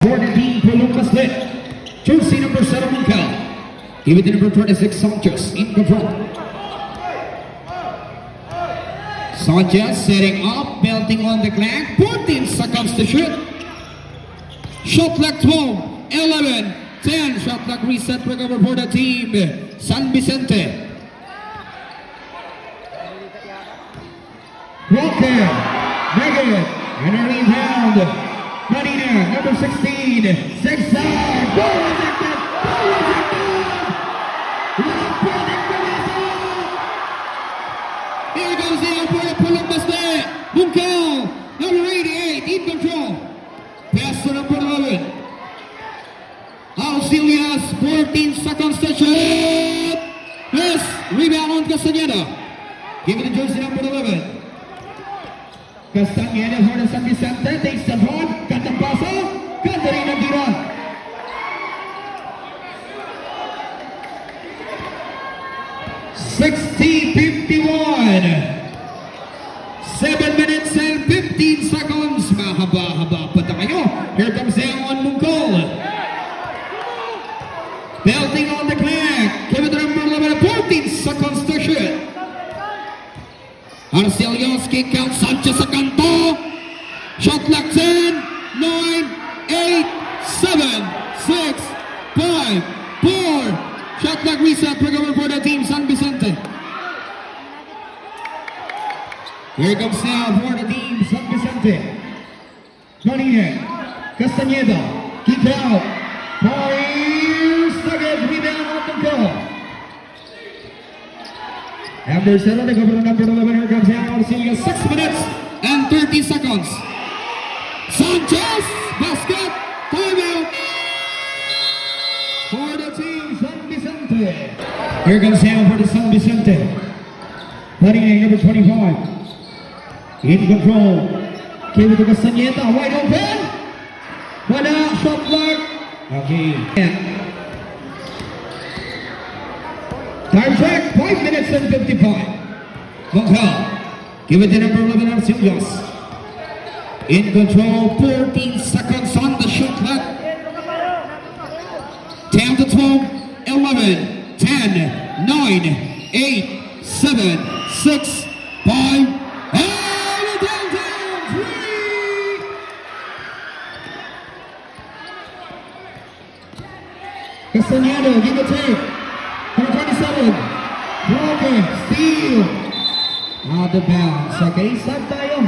For the team Columbus Lit, jersey number 7 Miguel. Give it to number 26 Sanchez in control. Sanchez setting up, belting on the clock. 14 seconds to shoot. Shot clock 12, 11, 10. Shot clock reset recover for the team San Vicente. Walker, negative, and a rebound. Marina, number 16, 6 side, goal rejected, Here goes the for Columbus Day, Bunkel, number 88, in control, pass to number 11, Auxilias, 14 seconds to shoot, yes, rebound on Castaneda, give it to jersey number 11, Castaneda for the San Vicente, takes the front, got the pass out, Catarina Giron. $60-51. 7 minutes and 15 seconds. Mahaba-haba pa tayo. Here comes Leon Mungkol. Belting on the clock. Give it to number 11, 14 seconds to shoot. Arcelios kick out, Sanchez sa kanto. Shot clock 10, 9, 8, 7, 6, 5, 4. Shot clock reset, recover for the team San Vicente. Here comes now for the team San Vicente. Marina, Castaneda, kick out. Fires, again, rebound on the goal. Number 7, the governor number 11, here comes now Arcelia, 6 minutes and 30 seconds. Sanchez, basket, timeout for the team San Vicente. Here comes now for the San Vicente. Putting number 25. In control. Give it to Castaneda, wide open. Wala, shot clock. Okay. Time check, 5 minutes and 55. Mongel, give it to number 11, Arcelios. In control, 14 seconds on the shot clock. 10 to 12, 11, 10, 9, 8, 7, 6, 5, and a downtown 3! Castaneda, give it to number 27, Broken, steal. Out of bounds. Okay, sub tayo.